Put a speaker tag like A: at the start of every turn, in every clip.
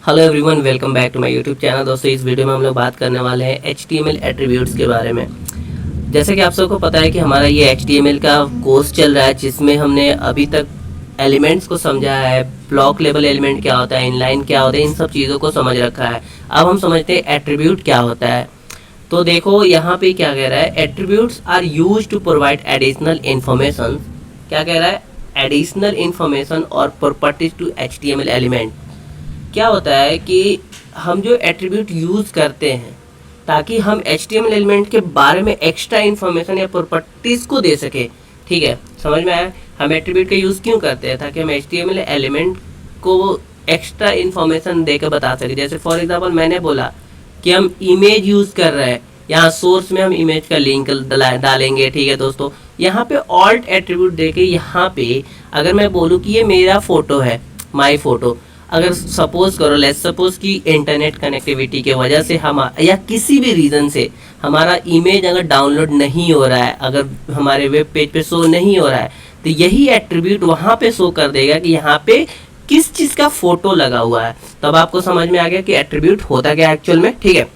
A: Hello everyone, welcome back to my YouTube channel. दोस्तों, इस video में हम लोग बात करने वाले हैं HTML एट्रीब्यूट्स के बारे में। जैसे कि आप सबको पता है कि हमारा ये HTML का कोर्स चल रहा है, जिसमें हमने अभी तक एलिमेंट्स को समझा है, ब्लॉक लेवल एलिमेंट क्या होता है, इनलाइन क्या होता है, इन सब चीज़ों को समझ रखा है। अब हम समझते हैं एट्रीब्यूट क्या होता है। तो देखो यहाँ पे क्या कह रहा है, attributes are use to provide additional information. क्या कह रहा है, एडिशनल इन्फॉर्मेशन और प्रॉपर्टीज टू HTML एलिमेंट। क्या होता है कि हम जो एट्रीब्यूट यूज़ करते हैं ताकि हम HTML एलिमेंट के बारे में एक्स्ट्रा इन्फॉर्मेशन या प्रॉपर्टीज़ को दे सके। ठीक है, समझ में आया। हम एट्रीब्यूट का यूज़ क्यों करते हैं, ताकि हम HTML एलिमेंट को एक्स्ट्रा इन्फॉर्मेशन दे कर बता सके। जैसे फॉर एग्जांपल मैंने बोला कि हम इमेज यूज़ कर रहे हैं, यहाँ सोर्स में हम इमेज का लिंक डालेंगे। ठीक है दोस्तों, यहाँ पे ऑल्ट एट्रीब्यूट दे के यहाँ पे अगर मैं बोलूँ कि ये मेरा फ़ोटो है, माई फ़ोटो, अगर सपोज करो, लेट्स सपोज कि इंटरनेट कनेक्टिविटी के वजह से हम या किसी भी रीज़न से हमारा इमेज अगर डाउनलोड नहीं हो रहा है, अगर हमारे वेब पेज पे शो नहीं हो रहा है, तो यही एट्रीब्यूट वहाँ पे शो कर देगा कि यहाँ पे किस चीज़ का फोटो लगा हुआ है। तो अब आपको समझ में आ गया कि एट्रीब्यूट होता क्या एक्चुअल में। ठीक है,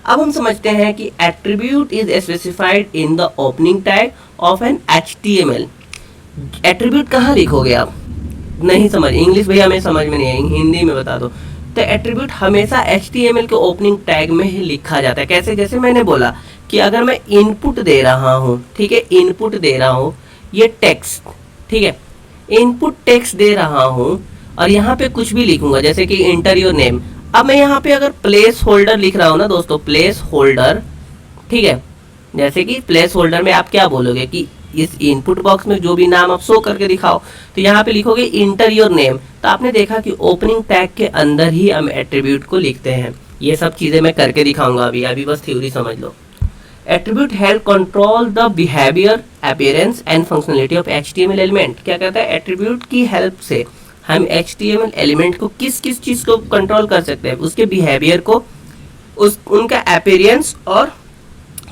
A: अब हम समझते हैं कि attribute is specified in the opening tag of an HTML। Attribute कहाँ लिखोगे आप, नहीं समझ, इंग्लिश भैया हमें समझ में नहीं है, हिंदी में बता दो। तो एट्रीब्यूट हमेशा HTML के ओपनिंग टैग में ही लिखा जाता है। कैसे, जैसे मैंने बोला कि अगर मैं इनपुट दे रहा हूँ, ठीक है, इनपुट दे रहा हूँ, ये टेक्स्ट, ठीक है, इनपुट टेक्स्ट दे रहा हूँ और यहाँ पे कुछ भी लिखूंगा, जैसे कि इंटर योर नेम। अब मैं यहाँ पे अगर प्लेस होल्डर लिख रहा हूँ ना दोस्तों, प्लेस होल्डर, ठीक है, जैसे कि प्लेस होल्डर में आप क्या बोलोगे कि इस इनपुट बॉक्स में जो भी नाम आप शो करके दिखाओ, तो यहाँ पे लिखोगे इंटर योर नेम। तो आपने देखा कि ओपनिंग टैग के अंदर ही हम एट्रीब्यूट को लिखते हैं। ये सब चीज़ें मैं करके दिखाऊंगा अभी बस थ्योरी समझ लो। Attribute help control the behaviour, appearance and functionality of HTML element. क्या कहता है, एट्रीब्यूट की हेल्प से हम HTML एलिमेंट को किस किस चीज़ को कंट्रोल कर सकते हैं, उसके बिहेवियर को, उनका अपीयरेंस और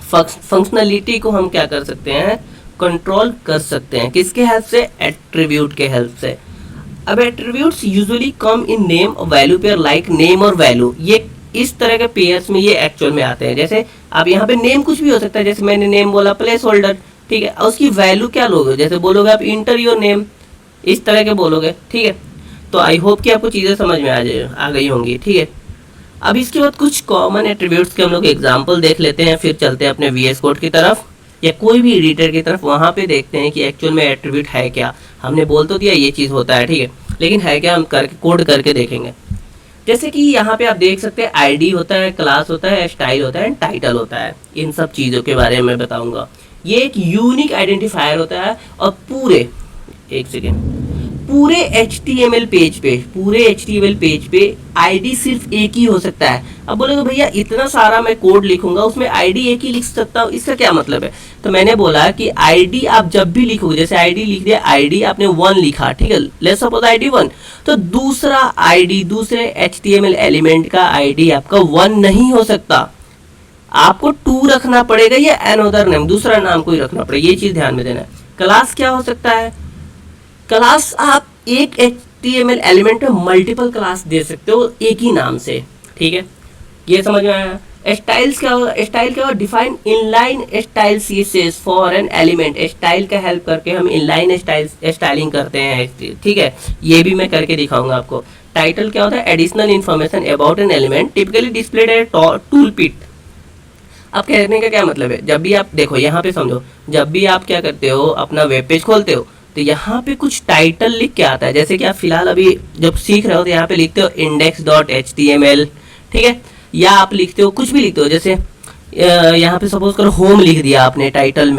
A: फंक्शनलिटी को हम क्या कर सकते हैं, कंट्रोल कर सकते हैं। किसके हेल्प से, एट्रीब्यूट के हेल्प से। अब attributes usually come in name और वैल्यू पेयर, लाइक नेम और वैल्यू। ये इस तरह के पेयर्स में ये एक्चुअल में आते हैं। जैसे आप यहाँ पे नेम कुछ भी हो सकता है, जैसे मैंने नेम बोला प्लेस होल्डर, ठीक है, और उसकी वैल्यू क्या लोगे, जैसे बोलोगे आप इंटर योर नेम, इस तरह के बोलोगे। ठीक है, तो आई होप कि आपको चीज़ें समझ में आ गई होंगी। ठीक है, अब इसके बाद कुछ कॉमन एट्रीब्यूट्स के हम लोग एग्जाम्पल देख लेते हैं, फिर चलते हैं अपने VS कोड की तरफ या कोई भी एडिटर की तरफ। वहाँ पे देखते हैं कि एक्चुअल में एट्रीब्यूट है क्या। हमने बोल तो दिया ये चीज़ होता है, ठीक है, लेकिन है क्या, हम करके कोड करके देखेंगे। जैसे कि यहाँ पे आप देख सकते हैं ID होता है, क्लास होता है, स्टाइल होता है, टाइटल होता है। इन सब चीज़ों के बारे में बताऊँगा। ये एक यूनिक आइडेंटिफायर होता है और पूरे, एक सेकेंड, पूरे HTML पेज पे ID सिर्फ एक ही हो सकता है। अब बोलोगे भैया इतना सारा मैं कोड लिखूंगा, उसमें ID एक ही लिख सकता हूँ, इसका क्या मतलब है। तो मैंने बोला कि ID आप जब भी लिखोगे, जैसे ID लिख दिया, ID आपने 1 लिखा, ठीक है, लेट्स सपोज ID 1, तो दूसरा ID, दूसरे HTML एलिमेंट का ID आपका 1 नहीं हो सकता, आपको 2 रखना पड़ेगा या अनदर नेम, दूसरा नाम कोई रखना पड़ेगा। ये चीज़ ध्यान में देना है। क्लास क्या हो सकता है, क्लास आप एक HTML एलिमेंट में मल्टीपल क्लास दे सकते हो एक ही नाम से। ठीक है, ये समझ में आया। स्टाइल्स क्या होगा, स्टाइल क्या होगा, define inline style CSS for an element. Style का हेल्प करके हम इनलाइन स्टाइलिंग करते हैं। ठीक है, ये भी मैं करके दिखाऊंगा आपको। टाइटल क्या होता है, additional information about an element typically displayed at tool पिट। अब कहने का क्या मतलब है, जब भी आप देखो यहाँ पे समझो, जब भी आप क्या करते हो, अपना वेब पेज खोलते हो, तो यहाँ पे कुछ टाइटल लिख के आता है। जैसे कि आप फिलहाल अभी जब सीख रहे हो तो यहाँ पे लिखते हो index.html, ठीक है, या आप लिखते हो कुछ भी लिखते हो, जैसे यहाँ पे सपोज करो होम लिख दिया आपने, टाइटल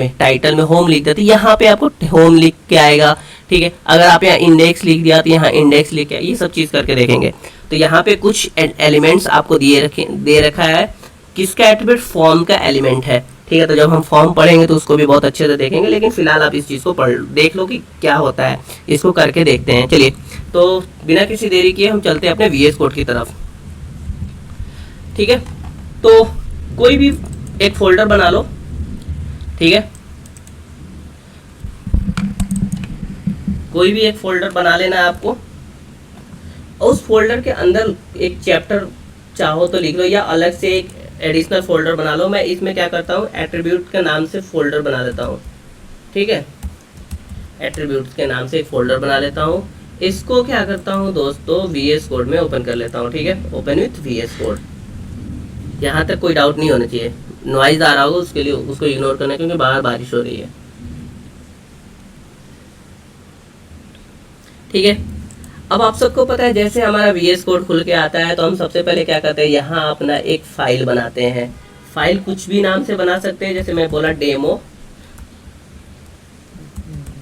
A: में होम लिख दिया, तो यहाँ पे आपको होम लिख के आएगा। ठीक है, अगर आप यहाँ इंडेक्स लिख दिया तो यहाँ इंडेक्स लिख के, ये सब चीज़ करके देखेंगे। तो यहाँ पे कुछ एलिमेंट्स आपको दे रखा है, किसका एट्रीब्यूट, फॉर्म का एलिमेंट है। ठीक है, तो जब हम फॉर्म पढ़ेंगे तो उसको भी बहुत अच्छे से देखेंगे, लेकिन फिलहाल आप इस चीज़ को देख लो कि क्या होता है, इसको करके देखते हैं। चलिए, तो बिना किसी देरी किए हम चलते हैं अपने VS कोड की तरफ। ठीक है, तो कोई भी एक फोल्डर बना लो, ठीक है, कोई भी एक फोल्डर बना लेना है आपको। और उस फोल्डर के अंदर एक चैप्टर चाहो तो लिख लो या अलग से एक एडिशनल फोल्डर बना लो। मैं इसमें क्या करता हूँ, एट्रीब्यूट के नाम से फोल्डर बना लेता हूँ, ठीक है, एट्रीब्यूट्स के नाम से एक फोल्डर बना लेता हूँ। इसको क्या करता हूँ दोस्तों, VS कोड में ओपन कर लेता हूँ, ठीक है, ओपन विथ VS कोड। यहाँ तक कोई डाउट नहीं होना चाहिए। नॉइज आ रहा होगा उसके लिए उसको इग्नोर करना, क्योंकि बाहर बारिश हो रही है, ठीक है। अब आप सबको पता है जैसे हमारा VS कोड खुल के आता है तो हम सबसे पहले क्या करते हैं, यहाँ अपना एक फाइल बनाते हैं। फाइल कुछ भी नाम से बना सकते हैं, जैसे मैं बोला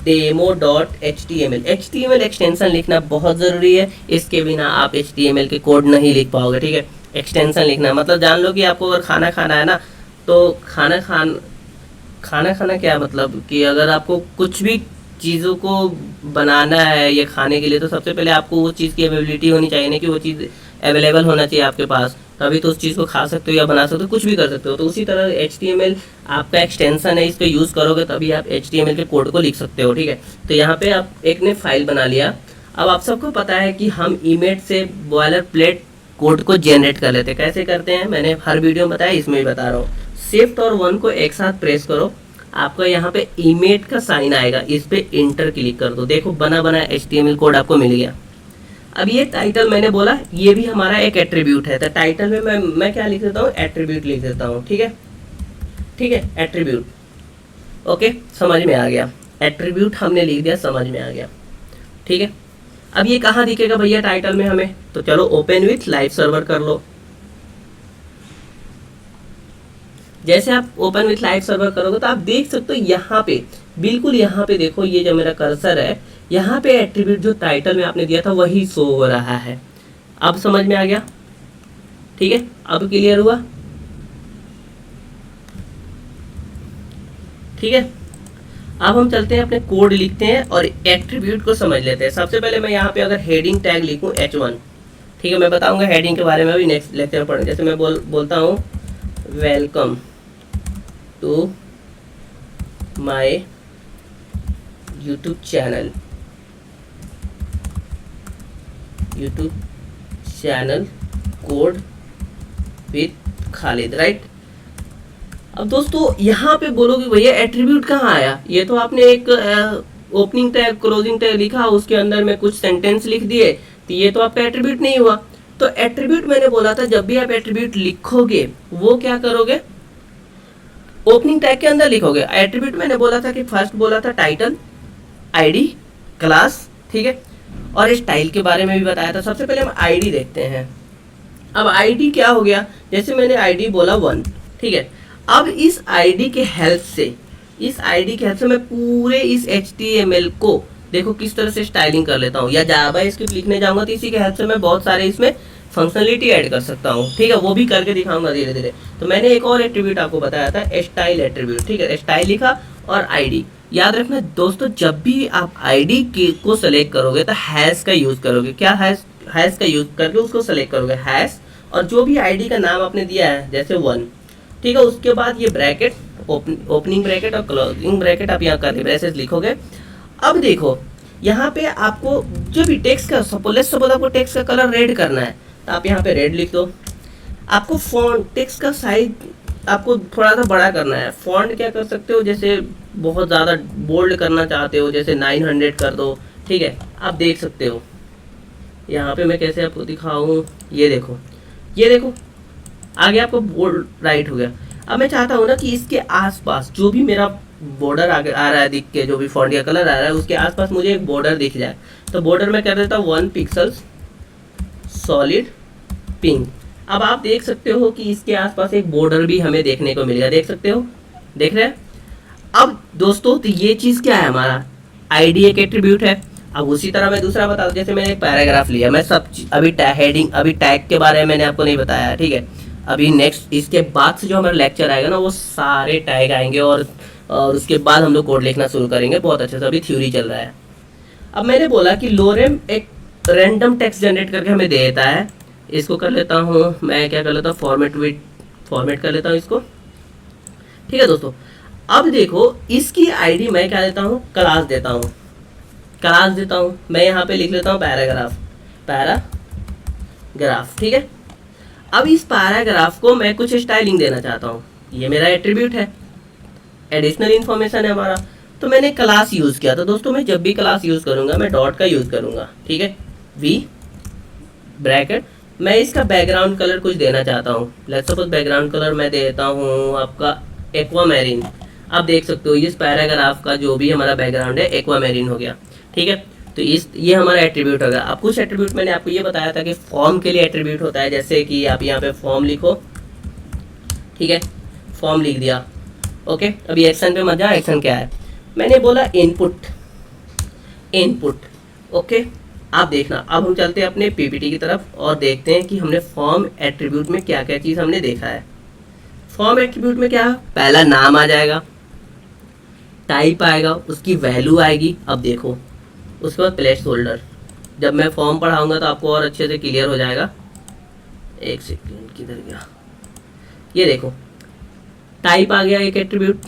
A: demo.html। HTML एक्सटेंशन लिखना बहुत ज़रूरी है, इसके बिना आप HTML के कोड नहीं लिख पाओगे, ठीक है। एक्सटेंशन लिखना मतलब जान लो कि आपको अगर खाना खाना है ना, तो खाना खाना क्या मतलब कि अगर आपको कुछ भी चीज़ों को बनाना है या खाने के लिए, तो सबसे पहले आपको वो चीज़ की अवेलेबिलिटी होनी चाहिए ना, कि वो चीज़ अवेलेबल होना चाहिए आपके पास, तभी तो उस चीज़ को खा सकते हो या बना सकते हो, कुछ भी कर सकते हो। तो उसी तरह HTML आपका एक्सटेंशन है, इसको यूज़ करोगे तभी आप HTML के कोड को लिख सकते हो, ठीक है। तो यहाँ पे आप एक ने फाइल बना लिया। अब आप सबको पता है कि हम इमेज से बॉयलर प्लेट कोड को जनरेट कर लेते हैं। कैसे करते हैं मैंने हर वीडियो में बताया, इसमें भी बता रहा हूँ। शिफ्ट और 1 को एक साथ प्रेस करो, आपका यहाँ पे इमेज का साइन आएगा, इस पे इंटर क्लिक कर दो। देखो बना बना HTML कोड आपको मिल गया। अब ये टाइटल मैंने बोला ये भी हमारा एक एट्रीब्यूट है, तो टाइटल में मैं क्या लिख देता हूँ, एट्रीब्यूट लिख देता हूँ, ठीक है, ठीक है, एट्रीब्यूट। ओके, समझ में आ गया, एट्रीब्यूट हमने लिख दिया, समझ में आ गया, ठीक है। अब ये कहाँ दिखेगा भैया टाइटल में हमें, तो चलो ओपन विथ लाइव सर्वर कर लो। जैसे आप ओपन विथ लाइव सर्वर करोगे तो आप देख सकते हो यहाँ पे, बिल्कुल यहाँ पे देखो, ये जो मेरा कर्सर है यहाँ पे एट्रीब्यूट जो टाइटल में आपने दिया था वही शो हो रहा है। अब समझ में आ गया, ठीक है, अब क्लियर हुआ, ठीक है। अब हम चलते हैं अपने कोड लिखते हैं और एट्रीब्यूट को समझ लेते हैं। सबसे पहले मैं यहाँ पे अगर हेडिंग टैग लिखूँ H1, ठीक है, मैं बताऊंगा हेडिंग के बारे में भी नेक्स्ट लेक्चर में पढ़ेंगे। जैसे मैं बोलता हूँ welcome to my YouTube channel code with Khalid, right. अब दोस्तों यहाँ पे बोलोगे भैया एट्रीब्यूट कहाँ आया, ये तो आपने एक ओपनिंग टैग क्लोजिंग टैग लिखा, उसके अंदर में कुछ सेंटेंस लिख दिए, तो ये तो आपका एट्रीब्यूट नहीं हुआ। तो एट्रीब्यूट मैंने बोला था जब भी आप एट्रीब्यूट लिखोगे वो क्या करोगे, ओपनिंग टैग के अंदर लिखोगे। एट्रीब्यूट मैंने बोला था कि फर्स्ट बोला था टाइटल, आईडी, क्लास, ठीक है, और स्टाइल के बारे में भी बताया था। सबसे पहले हम आईडी देखते हैं। अब आईडी क्या हो गया, जैसे मैंने आईडी बोला 1, ठीक है। अब इस आईडी के हेल्प से मैं पूरे इस HTML को देखो किस तरह से स्टाइलिंग कर लेता हूँ, या जावास्क्रिप्ट लिखने जाऊंगा तो इसी के हेल्प से मैं बहुत सारे इसमें फंक्शनलिटी ऐड कर सकता हूँ, ठीक है, वो भी करके दिखाऊंगा धीरे धीरे। तो मैंने एक और एट्रीब्यूट आपको बताया था, स्टाइल एट्रीब्यूट, ठीक है, स्टाइल लिखा और आईडी। याद रखना दोस्तों, जब भी आप आईडी को सेलेक्ट करोगे तो हैश का यूज करोगे। क्या हैश का यूज करके उसको सेलेक्ट करोगे, हैश, और जो भी आईडी का नाम आपने दिया है जैसे 1, ठीक है, उसके बाद ये ब्रैकेट, ओपनिंग ब्रैकेट और क्लोजिंग ब्रैकेट, आप यहाँ कर्ली ब्रेसेस लिखोगे। अब देखो यहाँ पे आपको जो भी टेक्स्ट का सपोज आपको टेक्स्ट का कलर रेड करना है तो आप यहाँ पे रेड लिख दो। आपको फॉन्ट टेक्स्ट का साइज आपको थोड़ा सा बड़ा करना है, फॉन्ट क्या कर सकते हो, जैसे बहुत ज़्यादा बोल्ड करना चाहते हो जैसे 900 कर दो, ठीक है। आप देख सकते हो यहाँ पे मैं कैसे आपको दिखाऊँ, ये देखो आगे आपको बोल्ड राइट हो गया। अब मैं चाहता हूँ ना कि इसके आसपास जो भी मेरा बॉर्डर आगे आ रहा है दिख के, जो भी फॉन्ट का कलर आ रहा है उसके आसपास मुझे एक बॉर्डर दिख जाए, तो बॉर्डर में कर देता हूँ 1 पिक्सल सॉलिड पिंक। अब आप देख सकते हो कि इसके आसपास एक बॉर्डर भी हमें देखने को मिलेगा, देख सकते हो, देख रहे हैं। अब दोस्तों तो ये चीज़ क्या है, हमारा आईडी एक एट्रीब्यूट है। अब उसी तरह मैं दूसरा बता दूं, जैसे मैंने एक पैराग्राफ लिया, मैं सब अभी हेडिंग, अभी टैग के बारे में मैंने आपको नहीं बताया, ठीक है। अभी नेक्स्ट इसके बाद से जो हमारा लेक्चर आएगा ना वो सारे टैग आएंगे और उसके बाद हम लोग कोड लिखना शुरू करेंगे बहुत अच्छे से, अभी थ्योरी चल रहा है। अब मैंने बोला कि लोरेम एक रैंडम टेक्स्ट जनरेट करके हमें दे देता है। इसको कर लेता हूँ मैं, क्या कर लेता हूँ, फॉर्मेट कर लेता हूँ इसको, ठीक है दोस्तों। अब देखो इसकी आईडी मैं क्या देता हूँ, क्लास देता हूँ मैं यहाँ पे लिख लेता हूँ पैराग्राफ, ग्राफ, ठीक है। अब इस पैराग्राफ को मैं कुछ स्टाइलिंग देना चाहता हूँ, ये मेरा एट्रीब्यूट है, एडिशनल इन्फॉर्मेशन है हमारा, तो मैंने क्लास यूज़ किया। तो दोस्तों मैं जब भी क्लास यूज़ करूँगा मैं डॉट का यूज़ करूँगा, ठीक है, वी ब्रैकेट। मैं इसका बैकग्राउंड कलर कुछ देना चाहता हूँ, लेट्स सपोज बैकग्राउंड कलर मैं देता हूँ आपका एक्वा मैरीन। आप देख सकते हो इस पैराग्राफ का जो भी हमारा बैकग्राउंड है एक्वा मैरीन हो गया, ठीक है। तो ये हमारा एट्रीब्यूट होगा। अब कुछ एट्रीब्यूट मैंने आपको ये बताया था कि फॉर्म के लिए एट्रीब्यूट होता है, जैसे कि आप यहाँ पे फॉर्म लिखो, ठीक है, फॉर्म लिख दिया, ओके। अभी एक्शन पे मत जाओ, एक्शन क्या है, मैंने बोला इनपुट, इनपुट, ओके। आप देखना, अब हम चलते हैं अपने पीपीटी की तरफ और देखते हैं कि हमने फॉर्म एट्रीब्यूट में क्या क्या चीज़ हमने देखा है। फॉर्म एट्रीब्यूट में क्या, पहला नाम आ जाएगा, टाइप आएगा, उसकी वैल्यू आएगी। अब देखो उसके बाद प्लेस होल्डर, जब मैं फॉर्म पढ़ाऊंगा तो आपको और अच्छे से क्लियर हो जाएगा। एक सेकेंड, किधर गया, ये देखो टाइप आ गया एक एट्रीब्यूट,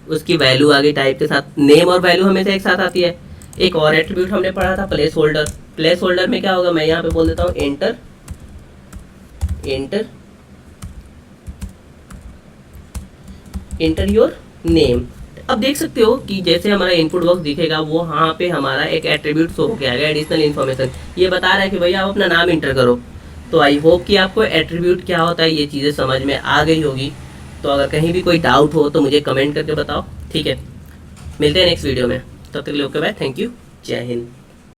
A: उसकी वैल्यू आ गई टाइप के साथ, नेम और वैल्यू हमेशा एक साथ आती है। एक और एट्रीब्यूट हमने पढ़ा था प्लेस होल्डर, प्लेस होल्डर में क्या होगा, मैं यहाँ पे बोल देता हूँ enter, enter, enter your name. अब देख सकते हो कि जैसे हमारा इनपुट बॉक्स दिखेगा वो वहाँ पे हमारा एक एट्रीब्यूट शो हो आएगा, एडिशनल इन्फॉर्मेशन, ये बता रहा है कि भैया आप अपना नाम इंटर करो। तो आई होप कि आपको एट्रीब्यूट क्या होता है ये चीज़ें समझ में आ गई होगी। तो अगर कहीं भी कोई डाउट हो तो मुझे कमेंट करके बताओ, ठीक है। मिलते हैं नेक्स्ट वीडियो में, तब तक के लिए ओके बाय, थैंक यू, जय हिंद।